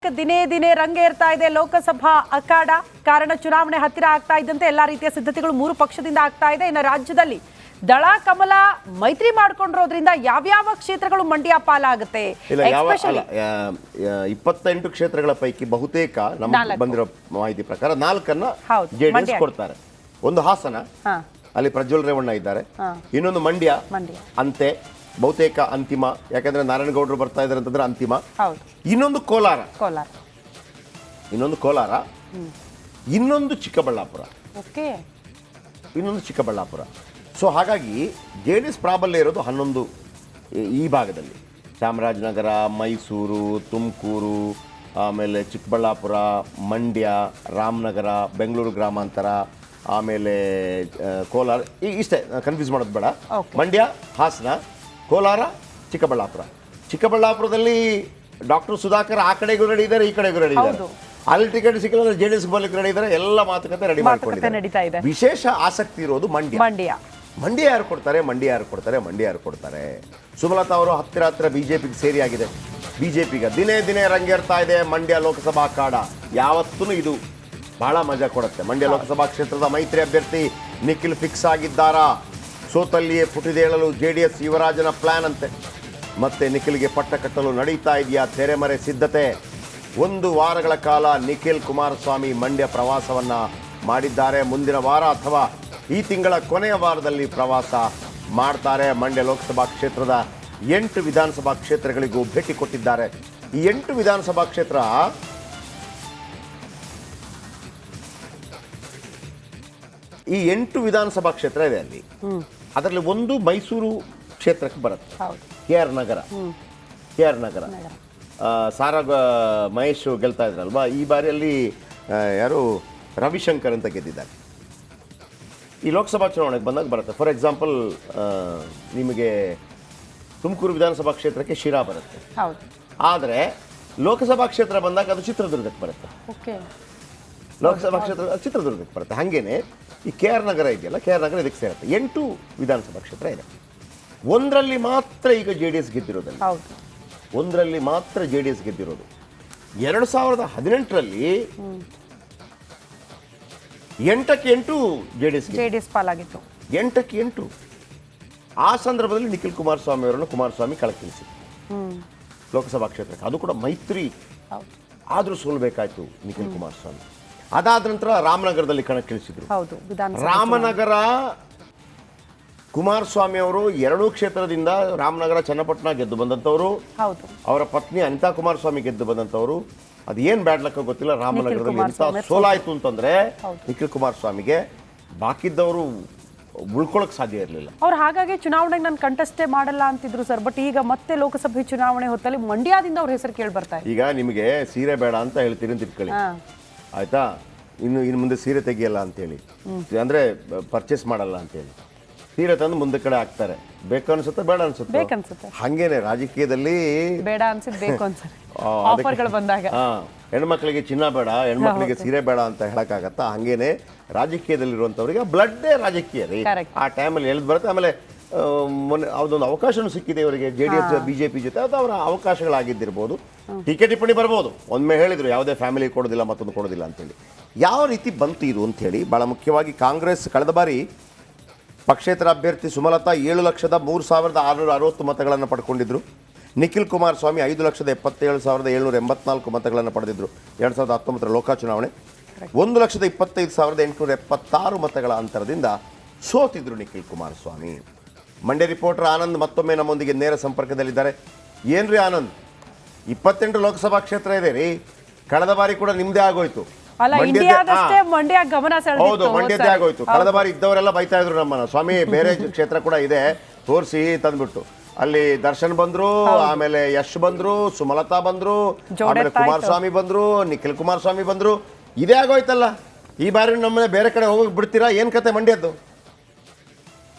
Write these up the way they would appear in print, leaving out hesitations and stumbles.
ದಿನೇ ದಿನೇ ರಂಗೇರ್ತಾ ಇದೆ ಲೋಕಸಭಾ ಅಖಾಡ. ಕಾರಣ ಚುನಾವಣೆ ಹತ್ತಿರ ಆಗ್ತಾ ಇದ್ದಂತೆ ಎಲ್ಲಾ ರೀತಿಯ ಸಿದ್ಧತೆಗಳು ಮೂರು ಪಕ್ಷದಿಂದ ಆಗ್ತಾ ಇದೆ. ಇನ್ನು ರಾಜ್ಯದಲ್ಲಿ ದಳ ಕಮಲ ಮೈತ್ರಿ ಮಾಡ್ಕೊಂಡಿರೋದ್ರಿಂದ ಯಾವ್ಯಾವ ಕ್ಷೇತ್ರಗಳು ಮಂಡ್ಯ ಪಾಲಾಗುತ್ತೆ? 28 ಕ್ಷೇತ್ರಗಳ ಪೈಕಿ ಬಹುತೇಕ ನಮಗೆ ಬಂದಿರೋ ಮಾಹಿತಿ ಪ್ರಕಾರ 4 ಜೆಡಿಎಸ್ ಕೊಡ್ತಾರೆ. ಒಂದು ಹಾಸನ, ಅಲ್ಲಿ ಪ್ರಜ್ವಲ್ ರೇವಣ್ಣ ಇದ್ದಾರೆ. ಇನ್ನೊಂದು ಮಂಡ್ಯ ಅಂತೆ ಬಹುತೇಕ ಅಂತಿಮ, ಯಾಕಂದ್ರೆ ನಾರಾಯಣಗೌಡರು ಬರ್ತಾ ಇದ್ದಾರೆ ಅಂತಂದ್ರೆ ಅಂತಿಮ. ಇನ್ನೊಂದು ಕೋಲಾರ, ಇನ್ನೊಂದು ಚಿಕ್ಕಬಳ್ಳಾಪುರ. ಸೊ ಹಾಗಾಗಿ ಜೆಡಿಎಸ್ ಪ್ರಾಬಲ್ಯ ಇರೋದು 11 ಈ ಭಾಗದಲ್ಲಿ. ಚಾಮರಾಜನಗರ, ಮೈಸೂರು, ತುಮಕೂರು, ಆಮೇಲೆ ಚಿಕ್ಕಬಳ್ಳಾಪುರ, ಮಂಡ್ಯ, ರಾಮನಗರ, ಬೆಂಗಳೂರು ಗ್ರಾಮಾಂತರ, ಆಮೇಲೆ ಕೋಲಾರ. ಇಷ್ಟೇ, ಕನ್ಫ್ಯೂಸ್ ಮಾಡೋದು ಬೇಡ. ಮಂಡ್ಯ, ಹಾಸನ, ಕೋಲಾರ, ಚಿಕ್ಕಬಳ್ಳಾಪುರದಲ್ಲಿ ಡಾಕ್ಟರ್ ಸುಧಾಕರ್ ಆ ಕಡೆಗೂ ರೆಡಿ ಇದ್ದಾರೆ, ಈ ಕಡೆಗೂ ರೆಡಿ ಇದ್ದಾರೆ. ಅಲ್ಲಿ ಟಿಕೆಟ್ ಸಿಕ್ಕಿಲ್ಲ, ಜೆಡಿಎಸ್ ಬರ್ಲಿಕ್ಕೆ ರೆಡಿ ಇದ್ದಾರೆ. ಎಲ್ಲ ಮಾತುಕತೆ ರೆಡಿ ಮಾಡ್ಕೊಂಡಿದ್ದಾರೆ. ವಿಶೇಷ ಆಸಕ್ತಿ ಇರೋದು ಮಂಡ್ಯ ಯಾರು ಕೊಡ್ತಾರೆ. ಸುಮಲತಾ ಅವರು ಹತ್ತಿರ ಬಿಜೆಪಿಗೆ ಸೇರಿ ಆಗಿದೆ. ಬಿಜೆಪಿಗೆ ದಿನೇ ದಿನೇ ರಂಗೇರ್ತಾ ಇದೆ ಮಂಡ್ಯ ಲೋಕಸಭಾ ಅಖಾಡ. ಯಾವತ್ತೂ ಇದು ಬಹಳ ಮಜಾ ಕೊಡುತ್ತೆ. ಮಂಡ್ಯ ಲೋಕಸಭಾ ಕ್ಷೇತ್ರದ ಮೈತ್ರಿ ಅಭ್ಯರ್ಥಿ ನಿಖಿಲ್ ಫಿಕ್ಸ್ ಆಗಿದ್ದಾರಾ? ಸೋತಲ್ಲಿಯೇ ಪುಟಿದೇಳಲು ಜೆಡಿಎಸ್ ಯುವರಾಜನ ಪ್ಲಾನ್ ಅಂತೆ. ಮತ್ತೆ ನಿಖಿಲ್ಗೆ ಪಟ್ಟ ಕಟ್ಟಲು ನಡೀತಾ ಇದೆಯಾ ತೆರೆಮರೆ ಸಿದ್ಧತೆ? 1 ವಾರಗಳ ಕಾಲ ನಿಖಿಲ್ ಕುಮಾರಸ್ವಾಮಿ ಮಂಡ್ಯ ಪ್ರವಾಸವನ್ನ ಮಾಡಿದ್ದಾರೆ. ಮುಂದಿನ ವಾರ ಅಥವಾ ಈ ತಿಂಗಳ ಕೊನೆಯ ವಾರದಲ್ಲಿ ಪ್ರವಾಸ ಮಾಡ್ತಾರೆ. ಮಂಡ್ಯ ಲೋಕಸಭಾ ಕ್ಷೇತ್ರದ 8 ವಿಧಾನಸಭಾ ಕ್ಷೇತ್ರಗಳಿಗೂ ಭೇಟಿ ಕೊಟ್ಟಿದ್ದಾರೆ. ಈ 8 ವಿಧಾನಸಭಾ ಕ್ಷೇತ್ರ ಇದೆ ಅಲ್ಲಿ. ಅದರಲ್ಲಿ ಒಂದು ಮೈಸೂರು ಕ್ಷೇತ್ರಕ್ಕೆ ಬರುತ್ತೆ, ಕೆ ಆರ್ ನಗರ. ಸಾರಾ ಮಹೇಶ್ ಗೆಲ್ತಾ ಇದ್ರಲ್ವಾ, ಈ ಬಾರಿಯಲ್ಲಿ ಯಾರು ರವಿಶಂಕರ್ ಅಂತ ಗೆದ್ದಿದ್ದಾರೆ. ಈ ಲೋಕಸಭಾ ಚುನಾವಣೆಗೆ ಬಂದಾಗ ಬರುತ್ತೆ. ಫಾರ್ ಎಕ್ಸಾಂಪಲ್, ನಿಮಗೆ ತುಮಕೂರು ವಿಧಾನಸಭಾ ಕ್ಷೇತ್ರಕ್ಕೆ ಶಿರಾ ಬರುತ್ತೆ. ಆದರೆ ಲೋಕಸಭಾ ಕ್ಷೇತ್ರ ಬಂದಾಗ ಅದು ಚಿತ್ರದುರ್ಗಕ್ಕೆ ಬರುತ್ತೆ. ಲೋಕಸಭಾ ಕ್ಷೇತ್ರ ಚಿತ್ರದುರ್ಗಕ್ಕೆ ಬರುತ್ತೆ. ಹಾಗೇನೆ ಈ ಕೆ ಆರ್ ನಗರ ಇದೆಯಲ್ಲ, ಕೆ ಆರ್ ನಗರ ಇದಕ್ಕೆ ಸೇರುತ್ತೆ. 8 ವಿಧಾನಸಭಾ ಕ್ಷೇತ್ರ ಇದೆ. ಒಂದರಲ್ಲಿ ಮಾತ್ರ ಈಗ ಜೆ ಡಿ ಎಸ್ ಗೆದ್ದಿರೋದು. 2018ರಲ್ಲಿ 8ಕ್ಕೆ 8 ಜೆಡಿಎಸ್ ಪಾಲಾಗಿತ್ತು. 8ಕ್ಕೆ 8. ಆ ಸಂದರ್ಭದಲ್ಲಿ ನಿಖಿಲ್ ಕುಮಾರಸ್ವಾಮಿ ಅವರನ್ನು ಕುಮಾರಸ್ವಾಮಿ ಕಳಕಿಳಿಸಿದ್ರು ಲೋಕಸಭಾ ಕ್ಷೇತ್ರಕ್ಕೆ. ಅದು ಕೂಡ ಮೈತ್ರಿ, ಆದರೂ ಸೋಲ್ಬೇಕಾಯ್ತು ನಿಖಿಲ್ ಕುಮಾರಸ್ವಾಮಿ. ಅದಾದ ನಂತರ ರಾಮನಗರದಲ್ಲಿ ಕಣಕ್ಕಿಳಿಸಿದ್ರು. ರಾಮನಗರ ಕುಮಾರಸ್ವಾಮಿ ಅವರು 2 ಕ್ಷೇತ್ರದಿಂದ, ರಾಮನಗರ ಚನ್ನಪಟ್ಟಣ ಗೆದ್ದು ಬಂದಂಥವ್ರು, ಅವರ ಪತ್ನಿ ಅನಿತಾ ಕುಮಾರಸ್ವಾಮಿ ಗೆದ್ದು ಬಂದಂಥವ್ರು. ಅದು ಏನು ಬ್ಯಾಡ್ ಲಕ್ ಗೊತ್ತಿಲ್ಲ, ರಾಮನಗರದಲ್ಲಿ ಎಂತ ಸೋಲಾಯ್ತು ಅಂತಂದ್ರೆ ನಿಖಿಲ್ ಕುಮಾರಸ್ವಾಮಿಗೆ ಬಾಕಿದ್ದವರು ಉಳ್ಕೊಳಕ್ ಸಾಧ್ಯ ಇರಲಿಲ್ಲ. ಅವ್ರು ಹಾಗಾಗಿ ಚುನಾವಣೆಗೆ ನಾನು ಕಂಟೆಸ್ಟೇ ಮಾಡಲ್ಲ ಅಂತಿದ್ರು ಸರ್. ಬಟ್ ಈಗ ಮತ್ತೆ ಲೋಕಸಭೆ ಚುನಾವಣೆ ಹೊತ್ತಲ್ಲಿ ಮಂಡ್ಯದಿಂದ ಅವ್ರ ಹೆಸರು ಕೇಳಿ ಬರ್ತಾ ಇದೆ. ಈಗ ನಿಮಗೆ ಸೀರೆ ಬೇಡ ಅಂತ ಹೇಳ್ತೀರಿ ಅಂತ ಇಟ್ಕೊಳ್ಳಿ, ಆಯ್ತಾ? ಇನ್ನು ಮುಂದೆ ಸೀರೆ ತೆಗಿಯಲ್ಲ ಅಂತೇಳಿ, ಅಂದ್ರೆ ಪರ್ಚೇಸ್ ಮಾಡಲ್ಲ ಅಂತೇಳಿ ಸೀರೆ ತಂದು ಮುಂದೆ ಕಡೆ ಹಾಕ್ತಾರೆ. ಬೇಕು ಅನ್ಸುತ್ತೆ, ಬೇಡ ಅನ್ಸುತ್ತೆ. ಹಂಗೇನೆ ರಾಜಕೀಯದಲ್ಲಿ ಬೇಡ ಅನ್ಸುತ್ತೆ, ಬೇಕು ಅನ್ಸುತ್ತೆ. ಆಫರ್ಗಳು ಬಂದಾಗ ಹೆಣ್ಮಕ್ಳಿಗೆ ಚಿನ್ನ ಬೇಡ, ಹೆಣ್ಮಕ್ಳಿಗೆ ಸೀರೆ ಬೇಡ ಅಂತ ಹೇಳಕ್ಕಾಗತ್ತಾ? ಹಂಗೇನೆ ರಾಜಕೀಯದಲ್ಲಿರುವಂಥವ್ರಿಗೆ ಬ್ಲಡ್ಡೇ ರಾಜಕೀಯ ರೀ. ಆ ಟೈಮಲ್ಲಿ ಎಳ್ದು ಬರುತ್ತೆ. ಆಮೇಲೆ ಅದೊಂದು ಅವಕಾಶನೂ ಸಿಕ್ಕಿದೆ ಇವರಿಗೆ, ಜೆಡಿಎಸ್ ಬಿಜೆಪಿ ಜೊತೆ. ಅದು ಅವರ ಅವಕಾಶಗಳಾಗಿದ್ದಿರ್ಬೋದು. ಟೀಕೆ ಟಿಪ್ಪಣಿ ಬರ್ಬೋದು. ಒಮ್ಮೆ ಹೇಳಿದ್ರು ಯಾವುದೇ ಫ್ಯಾಮಿಲಿ ಕೊಡೋದಿಲ್ಲ, ಮತ್ತೊಂದು ಕೊಡೋದಿಲ್ಲ ಅಂತೇಳಿ. ಯಾವ ರೀತಿ ಬಂತು ಇದು ಅಂಥೇಳಿ, ಭಾಳ ಮುಖ್ಯವಾಗಿ ಕಾಂಗ್ರೆಸ್ ಕಳೆದ ಬಾರಿ ಪಕ್ಷೇತರ ಅಭ್ಯರ್ಥಿ ಸುಮಲತಾ 7,03,660 ಮತಗಳನ್ನು ಪಡ್ಕೊಂಡಿದ್ರು. ನಿಖಿಲ್ ಕುಮಾರಸ್ವಾಮಿ 5,77,784 ಮತಗಳನ್ನು ಪಡೆದಿದ್ರು 2019 ಲೋಕಸಭಾ ಚುನಾವಣೆ. 1,25,876 ಮತಗಳ ಅಂತರದಿಂದ ಸೋತಿದ್ರು ನಿಖಿಲ್ ಕುಮಾರಸ್ವಾಮಿ. ಮಂಡ್ಯ ರಿಪೋರ್ಟರ್ ಆನಂದ್ ಮತ್ತೊಮ್ಮೆ ನಮ್ಮೊಂದಿಗೆ ನೇರ ಸಂಪರ್ಕದಲ್ಲಿದ್ದಾರೆ. ಏನ್ರಿ ಆನಂದ್, 28 ಲೋಕಸಭಾ ಕ್ಷೇತ್ರ ಇದೆ ರೀ. ಕಳೆದ ಬಾರಿ ಕೂಡ ನಿಮ್ದೇ ಆಗೋಯ್ತು. ಹೌದು, ಮಂಡ್ಯದ್ದೇ ಆಗೋಯ್ತು. ಕಳೆದ ಬಾರಿ ಇದ್ದವರೆಲ್ಲ ಬೈತಾ ಇದ್ರು ನಮ್ಮನ್ನ, ಸ್ವಾಮಿ ಬೇರೆ ಕ್ಷೇತ್ರ ಕೂಡ ಇದೆ ತೋರಿಸಿ ತಂದ್ಬಿಟ್ಟು. ಅಲ್ಲಿ ದರ್ಶನ್ ಬಂದ್ರು, ಆಮೇಲೆ ಯಶ್ ಬಂದ್ರು, ಸುಮಲತಾ ಬಂದ್ರು, ಆಮೇಲೆ ಕುಮಾರಸ್ವಾಮಿ ಬಂದ್ರು, ನಿಖಿಲ್ ಕುಮಾರಸ್ವಾಮಿ ಬಂದ್ರು. ಇದೇ ಆಗೋಯ್ತಲ್ಲ. ಈ ಬಾರಿ ನಮ್ಮನೆ ಬೇರೆ ಕಡೆ ಹೋಗಕ್ ಬಿಡ್ತೀರಾ? ಏನ್ ಕತೆ ಮಂಡ್ಯದ್ದು?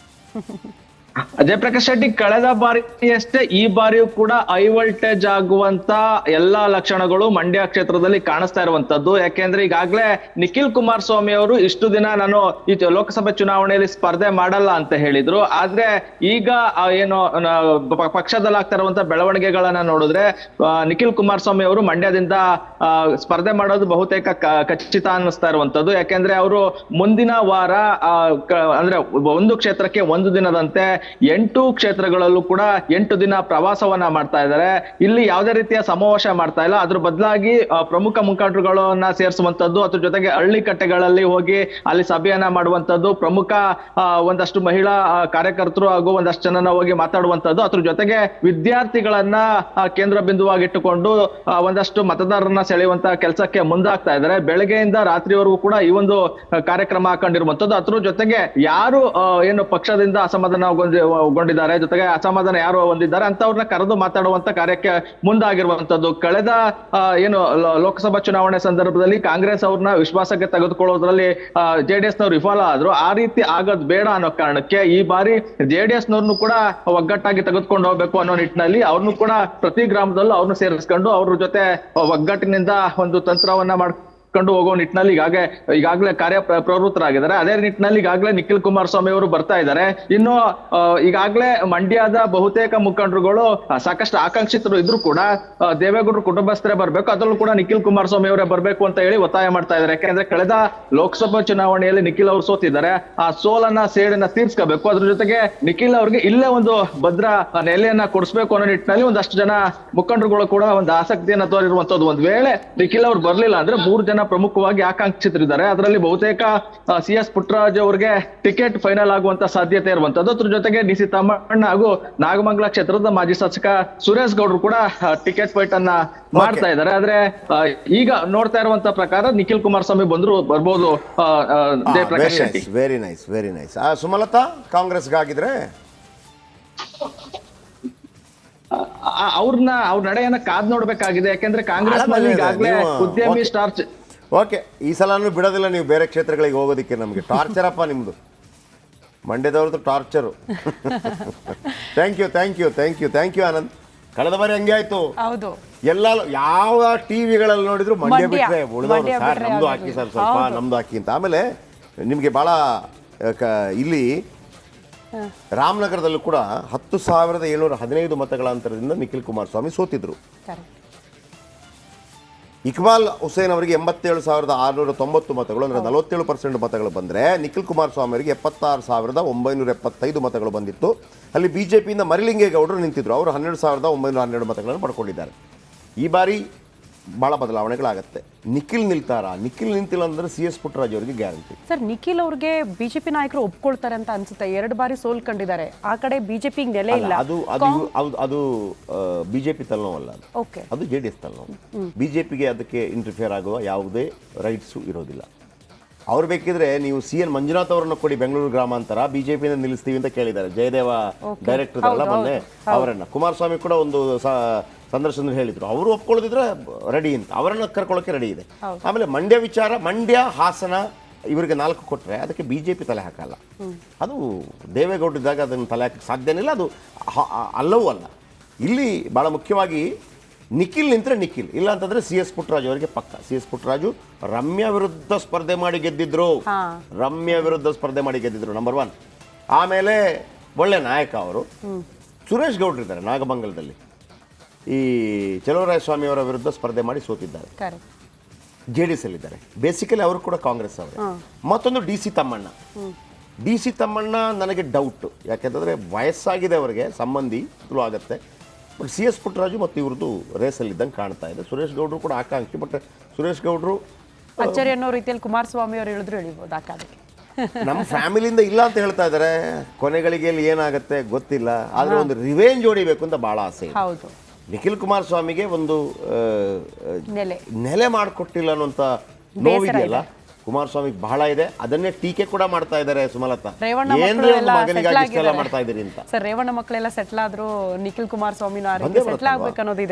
ಜಯಪ್ರಕಾಶ್ ಶೆಟ್ಟಿ ಕಳೆದ ಬಾರಿಯಷ್ಟೇ ಈ ಬಾರಿಯೂ ಕೂಡ ಹೈ ವೋಲ್ಟೇಜ್ ಆಗುವಂತ ಎಲ್ಲಾ ಲಕ್ಷಣಗಳು ಮಂಡ್ಯ ಕ್ಷೇತ್ರದಲ್ಲಿ ಕಾಣಿಸ್ತಾ ಇರುವಂತದ್ದು. ಯಾಕೆಂದ್ರೆ ಈಗಾಗಲೇ ನಿಖಿಲ್ ಕುಮಾರಸ್ವಾಮಿ ಅವರು ಇಷ್ಟು ದಿನ ನಾನು ಈ ಲೋಕಸಭೆ ಚುನಾವಣೆಯಲ್ಲಿ ಸ್ಪರ್ಧೆ ಮಾಡಲ್ಲ ಅಂತ ಹೇಳಿದ್ರು. ಆದ್ರೆ ಈಗ ಏನು ಪಕ್ಷದಲ್ಲಿ ಆಗ್ತಾ ಇರುವಂತ ಬೆಳವಣಿಗೆಗಳನ್ನ ನೋಡಿದ್ರೆ ನಿಖಿಲ್ ಕುಮಾರಸ್ವಾಮಿ ಅವರು ಮಂಡ್ಯದಿಂದ ಸ್ಪರ್ಧೆ ಮಾಡೋದು ಬಹುತೇಕ ಖಚಿತ ಅನ್ನಿಸ್ತಾ ಇರುವಂತದ್ದು. ಯಾಕೆಂದ್ರೆ ಅವರು ಮುಂದಿನ ವಾರ ಅಂದ್ರೆ ಒಂದು ಕ್ಷೇತ್ರಕ್ಕೆ ಒಂದು ದಿನದಂತೆ 8 ಕ್ಷೇತ್ರಗಳಲ್ಲೂ ಕೂಡ 8 ದಿನ ಪ್ರವಾಸವನ್ನ ಮಾಡ್ತಾ ಇದ್ದಾರೆ. ಇಲ್ಲಿ ಯಾವುದೇ ರೀತಿಯ ಸಮಾವೇಶ ಮಾಡ್ತಾ ಇಲ್ಲ. ಅದ್ರ ಬದಲಾಗಿ ಪ್ರಮುಖ ಮುಖಂಡರುಗಳನ್ನ ಸೇರಿಸುವಂತದ್ದು, ಅದ್ರ ಜೊತೆಗೆ ಹಳ್ಳಿ ಕಟ್ಟೆಗಳಲ್ಲಿ ಹೋಗಿ ಅಲ್ಲಿ ಸಭೆಯನ್ನ ಮಾಡುವಂತದ್ದು, ಪ್ರಮುಖ ಒಂದಷ್ಟು ಮಹಿಳಾ ಕಾರ್ಯಕರ್ತರು ಹಾಗೂ ಒಂದಷ್ಟು ಜನನ ಹೋಗಿ ಮಾತಾಡುವಂತದ್ದು, ಅದ್ರ ಜೊತೆಗೆ ವಿದ್ಯಾರ್ಥಿಗಳನ್ನ ಕೇಂದ್ರ ಬಿಂದುವಾಗಿಟ್ಟುಕೊಂಡು ಒಂದಷ್ಟು ಮತದಾರರನ್ನ ಸೆಳೆಯುವಂತ ಕೆಲಸಕ್ಕೆ ಮುಂದಾಗ್ತಾ ಇದ್ದಾರೆ. ಬೆಳಗ್ಗೆಯಿಂದ ರಾತ್ರಿವರೆಗೂ ಕೂಡ ಈ ಒಂದು ಕಾರ್ಯಕ್ರಮ ಹಾಕೊಂಡಿರುವಂತದ್ದು. ಅದ್ರ ಜೊತೆಗೆ ಯಾರು ಏನು ಪಕ್ಷದಿಂದ ಅಸಮಾಧಾನಗೊಂಡಿದ್ದಾರೆ, ಜೊತೆಗೆ ಅಸಮಾಧಾನ ಯಾರು ಹೊಂದಿದ್ದಾರೆ ಅಂತವ್ರನ್ನ ಕರೆದು ಮಾತಾಡುವಂತ ಕಾರ್ಯಕ್ಕೆ ಮುಂದಾಗಿರುವಂತದ್ದು. ಕಳೆದ ಏನು ಲೋಕಸಭಾ ಚುನಾವಣೆ ಸಂದರ್ಭದಲ್ಲಿ ಕಾಂಗ್ರೆಸ್ ಅವ್ರನ್ನ ವಿಶ್ವಾಸಕ್ಕೆ ತೆಗೆದುಕೊಳ್ಳೋದ್ರಲ್ಲಿ ಜೆಡಿಎಸ್ ನವರು ವಿಫಲ ಆದ್ರು. ಆ ರೀತಿ ಆಗೋದ್ ಬೇಡ ಅನ್ನೋ ಕಾರಣಕ್ಕೆ ಈ ಬಾರಿ ಜೆಡಿಎಸ್ ನವ್ರನ್ನು ಕೂಡ ಒಗ್ಗಟ್ಟಾಗಿ ತೆಗೆದುಕೊಂಡು ಹೋಗ್ಬೇಕು ಅನ್ನೋ ನಿಟ್ಟಿನಲ್ಲಿ ಅವ್ರನ್ನು ಕೂಡ ಪ್ರತಿ ಗ್ರಾಮದಲ್ಲೂ ಅವ್ರನ್ನ ಸೇರಿಸ್ಕೊಂಡು ಅವ್ರ ಜೊತೆ ಒಗ್ಗಟ್ಟಿನಿಂದ ಒಂದು ತಂತ್ರವನ್ನ ಕೊಂಡು ಹೋಗೋ ನಿಟ್ಟಿನಲ್ಲಿ ಈಗಾಗಲೇ ಕಾರ್ಯ ಪ್ರವೃತ್ತರಾಗಿದ್ದಾರೆ. ಅದೇ ನಿಟ್ಟಿನಲ್ಲಿ ಈಗಾಗಲೇ ನಿಖಿಲ್ ಕುಮಾರಸ್ವಾಮಿ ಅವರು ಬರ್ತಾ ಇದ್ದಾರೆ. ಇನ್ನು ಈಗಾಗಲೇ ಮಂಡ್ಯದ ಬಹುತೇಕ ಮುಖಂಡರುಗಳು ಸಾಕಷ್ಟು ಆಕಾಂಕ್ಷಿತರು ಇದ್ರು ಕೂಡ ದೇವೇಗೌಡರು ಕುಟುಂಬಸ್ಥರೇ ಬರ್ಬೇಕು, ಅದರಲ್ಲೂ ಕೂಡ ನಿಖಿಲ್ ಕುಮಾರಸ್ವಾಮಿ ಅವರೇ ಬರ್ಬೇಕು ಅಂತ ಹೇಳಿ ಒತ್ತಾಯ ಮಾಡ್ತಾ ಇದ್ದಾರೆ. ಯಾಕೆಂದ್ರೆ ಕಳೆದ ಲೋಕಸಭಾ ಚುನಾವಣೆಯಲ್ಲಿ ನಿಖಿಲ್ ಅವರು ಸೋತಿದ್ದಾರೆ. ಆ ಸೋಲನ್ನ ಸೇಡನ್ನ ತೀರ್ಸ್ಕೋಬೇಕು, ಅದ್ರ ಜೊತೆಗೆ ನಿಖಿಲ್ ಅವ್ರಿಗೆ ಇಲ್ಲೇ ಒಂದು ಭದ್ರ ನೆಲೆಯನ್ನ ಕೊಡಿಸ್ಬೇಕು ಅನ್ನೋ ನಿಟ್ಟಿನಲ್ಲಿ ಒಂದಷ್ಟು ಜನ ಮುಖಂಡರುಗಳು ಕೂಡ ಒಂದು ಆಸಕ್ತಿಯನ್ನ ತೋರಿರುವಂತದ್ದು. ಒಂದ್ ವೇಳೆ ನಿಖಿಲ್ ಅವ್ರು ಬರ್ಲಿಲ್ಲ ಅಂದ್ರೆ 3 ಜನ ಪ್ರಮುಖವಾಗಿ ಆಕಾಂಕ್ಷಿತರಿದ್ದಾರೆ. ಅದರಲ್ಲಿ ಬಹುತೇಕ CS ಪುಟ್ಟರಾಜ್ ಅವರಿಗೆ ಟಿಕೆಟ್ ಫೈನಲ್ ಆಗುವಂತ ಸಾಧ್ಯತೆ ಇರುವಂತದ್ದು. ಅದ್ರ ಜೊತೆಗೆ DC ತಮ್ಮಣ್ಣ ಹಾಗೂ ನಾಗಮಂಗಲ ಕ್ಷೇತ್ರದ ಮಾಜಿ ಶಾಸಕ ಸುರೇಶ್ ಗೌಡ್ರು ಕೂಡ ಟಿಕೆಟ್ ಫೈಟ್ ಅನ್ನ ಮಾಡ್ತಾ ಇದ್ದಾರೆ. ಆದ್ರೆ ಈಗ ನೋಡ್ತಾ ಇರುವಂತ ಪ್ರಕಾರ ನಿಖಿಲ್ ಕುಮಾರಸ್ವಾಮಿ ಬರ್ಬೋದು. Jayaprakash Shetty, very nice, very nice. Sumalatha ಕಾಂಗ್ರೆಸ್ಗಾಗಿದ್ರೆ ಅವ್ರ ನಡೆಯನ್ನ ಕಾದ್ ನೋಡ್ಬೇಕಾಗಿದೆ. ಯಾಕೆಂದ್ರೆ ಕಾಂಗ್ರೆಸ್ ನಲ್ಲಿ ಈಗಾಗಲೇ ಉದ್ಯಮಿ ಸ್ಟಾರ್. ಓಕೆ, ಈ ಸಲನೂ ಬಿಡೋದಿಲ್ಲ ನೀವು ಬೇರೆ ಕ್ಷೇತ್ರಗಳಿಗೆ ಹೋಗೋದಕ್ಕೆ. ನಮಗೆ ಟಾರ್ಚರ್ ಅಪ್ಪ ನಿಮ್ದು, ಮಂಡ್ಯದವ್ರದ್ದು ಟಾರ್ಚರು. Thank you Anand. ಕಳೆದ ಬಾರಿ ಹಂಗೆ ಆಯ್ತು. ಎಲ್ಲ ಯಾವ ಟಿವಿಗಳಲ್ಲಿ ನೋಡಿದ್ರು ಮಂಡ್ಯ ಬಿಟ್ರೆ ಉಳಿದವರು ಸರ್ ನಮ್ದು ಹಾಕಿ ಸರ್ ಸ್ವಲ್ಪ ನಮ್ದು ಹಾಕಿ ಅಂತ. ಆಮೇಲೆ ನಿಮಗೆ ಭಾಳ ಇಲ್ಲಿ ರಾಮನಗರದಲ್ಲೂ ಕೂಡ 10,715 ಮತಗಳ ಅಂತರದಿಂದ ನಿಖಿಲ್ ಕುಮಾರಸ್ವಾಮಿ ಸೋತಿದ್ರು. ಇಕ್ಬಾಲ್ ಹುಸೇನ್ ಅವರಿಗೆ 87,690 ಮತಗಳು, ಅಂದರೆ 47% ಮತಗಳು ಬಂದರೆ ನಿಖಿಲ್ ಕುಮಾರಸ್ವಾಮಿ ಅವರಿಗೆ 76,975 ಮತಗಳು ಬಂದಿತ್ತು. ಅಲ್ಲಿ ಬಿಜೆಪಿಯಿಂದ ಮರಿಲಿಂಗೇಗೌಡರು ನಿಂತಿದ್ರು, ಅವರು 12,912 ಮತಗಳನ್ನು ಪಡ್ಕೊಂಡಿದ್ದಾರೆ. ಈ ಬಾರಿ ಭಾಳ ಬದಲಾವಣೆಗಳಾಗತ್ತೆ. ನಿಖಿಲ್ ನಿಲ್ತಾರಾ? ನಿಖಿಲ್ ನಿಂತಿಲ್ಲ ಅಂದ್ರೆ CS ಪುಟ್ಟರಾಜ್ ಅವರಿಗೆ ಗ್ಯಾರಂಟಿ. ಸರ್, ನಿಖಿಲ್ ಅವ್ರಿಗೆ ಬಿಜೆಪಿ ನಾಯಕರು ಒಪ್ಕೊಳ್ತಾರೆ ಅಂತ ಅನ್ಸುತ್ತೆ. 2 ಬಾರಿ ಸೋಲ್ ಕಂಡಿದ್ದಾರೆ. ಆ ಕಡೆ ಬಿಜೆಪಿ ನೆಲೆ ಇಲ್ಲ. ಅದು ಬಿಜೆಪಿ ತಲೆನೋವಲ್ಲ, ಅದು JDS ತಲೆನೋವು. ಬಿಜೆಪಿಗೆ ಅದಕ್ಕೆ ಇಂಟರ್ಫಿಯರ್ ಆಗುವ ಯಾವುದೇ ರೈಟ್ಸು ಇರೋದಿಲ್ಲ. ಅವ್ರು ಬೇಕಿದ್ರೆ ನೀವು CN ಮಂಜುನಾಥ್ ಅವರನ್ನು ಕೊಡಿ, ಬೆಂಗಳೂರು ಗ್ರಾಮಾಂತರ ಬಿಜೆಪಿಯಿಂದ ನಿಲ್ಲಿಸ್ತೀವಿ ಅಂತ ಕೇಳಿದ್ದಾರೆ. ಜಯದೇವ ಡೈರೆಕ್ಟರ್ ಅಲ್ಲ ಮೊನ್ನೆ, ಅವರನ್ನ ಕುಮಾರಸ್ವಾಮಿ ಕೂಡ ಒಂದು ಸಂದರ್ಶನದಲ್ಲಿ ಹೇಳಿದ್ರು. ಅವರು ಒಪ್ಕೊಳ್ಳೋದಿದ್ರೆ ರೆಡಿ ಅಂತ, ಅವರನ್ನು ಕರ್ಕೊಳ್ಳೋಕೆ ರೆಡಿ ಇದೆ. ಆಮೇಲೆ ಮಂಡ್ಯ ವಿಚಾರ, ಮಂಡ್ಯ ಹಾಸನ ಇವರಿಗೆ 4 ಕೊಟ್ಟರೆ ಅದಕ್ಕೆ ಬಿಜೆಪಿ ತಲೆ ಹಾಕಲ್ಲ. ಅದು ದೇವೇಗೌಡರಿದ್ದಾಗ ಅದನ್ನು ತಲೆ ಹಾಕಕ್ಕೆ ಸಾಧ್ಯನಿಲ್ಲ, ಅದು ಅಲ್ಲವೂ ಅಲ್ಲ. ಇಲ್ಲಿ ಭಾಳ ಮುಖ್ಯವಾಗಿ ನಿಖಿಲ್ ನಿಂತರೆ ನಿಖಿಲ್, ಇಲ್ಲ ಅಂತಂದ್ರೆ CS ಪುಟ್ಟರಾಜು ಅವರಿಗೆ ಪಕ್ಕ. CS ಪುಟ್ಟರಾಜು ರಮ್ಯಾ ವಿರುದ್ಧ ಸ್ಪರ್ಧೆ ಮಾಡಿ ಗೆದ್ದಿದ್ರು, ನಂಬರ್ 1. ಆಮೇಲೆ ಒಳ್ಳೆ ನಾಯಕ ಅವರು. ಸುರೇಶ್ ಗೌಡ್ರು ಇದ್ದಾರೆ ನಾಗಮಂಗಲದಲ್ಲಿ, ಈ ಚಲುವರಾಯಸ್ವಾಮಿ ಅವರ ವಿರುದ್ಧ ಸ್ಪರ್ಧೆ ಮಾಡಿ ಸೋತಿದ್ದಾರೆ. JDS ಅಲ್ಲಿದ್ದಾರೆ. ಬೇಸಿಕಲಿ ಅವರು ಕೂಡ ಕಾಂಗ್ರೆಸ್ ಅವರು. ಮತ್ತೊಂದು DC ತಮ್ಮಣ್ಣ ನನಗೆ ಡೌಟ್, ಯಾಕೆಂತಂದ್ರೆ ವಯಸ್ಸಾಗಿದೆ ಅವರಿಗೆ, ಸಂಬಂಧಿ ಆಗತ್ತೆ. ಬಟ್ CS ಪುಟ್ಟರಾಜು ಮತ್ತು ಇವ್ರದ್ದು ರೇಸಲ್ಲಿದ್ದಂಗೆ ಕಾಣ್ತಾ ಇದೆ. ಸುರೇಶ್ ಗೌಡ್ರು ಕೂಡ ಆಕಾಂಕ್ಷಿ, ಬಟ್ ಸುರೇಶ್ ಗೌಡ್ರು ಅಚ್ಚರಿ ಅನ್ನೋ ರೀತಿಯಲ್ಲಿ ಕುಮಾರಸ್ವಾಮಿ ಅವರು ಹೇಳಿದ್ರು ಹೇಳಿಬೋದು. ನಮ್ಮ ಫ್ಯಾಮಿಲಿಯಿಂದ ಇಲ್ಲ ಅಂತ ಹೇಳ್ತಾ ಇದ್ದಾರೆ. ಕೊನೆಗಳಿಗೆಯಲ್ಲಿ ಏನಾಗುತ್ತೆ ಗೊತ್ತಿಲ್ಲ, ಆದ್ರೆ ಒಂದು ರಿವೆಂಜ್ ಹೊಡಿಬೇಕು ಅಂತ ಬಹಳ ಆಸೆ. ನಿಖಿಲ್ ಕುಮಾರಸ್ವಾಮಿಗೆ ಒಂದು ನೆಲೆ ಮಾಡಿಕೊಟ್ಟಿಲ್ಲ ಅನ್ನುವಂಥ ನೋವಿದೆಯಲ್ಲ ಕುಮಾರಸ್ವಾಮಿ ಬಹಳ ಇದೆ. ಅದನ್ನೇ ಟೀಕೆ ಕೂಡ ಮಾಡ್ತಾ ಇದ್ದಾರೆ ಸುಮಲತಾ, ಮಗನಿಗಾಗಿ ಇಷ್ಟೆಲ್ಲ ಮಾಡ್ತಾ ಇದ್ದೀರಿ ಅಂತ. ಸರ್, ರೇವಣ್ಣ ಮಕ್ಕಳೆಲ್ಲ ಸೆಟ್ಲ್ ಆದ್ರೂ ನಿಖಿಲ್ ಕುಮಾರಸ್ವಾಮಿ ಸೆಟ್ಲ್ ಆಗ್ಬೇಕು ಅನ್ನೋದಿದೆ.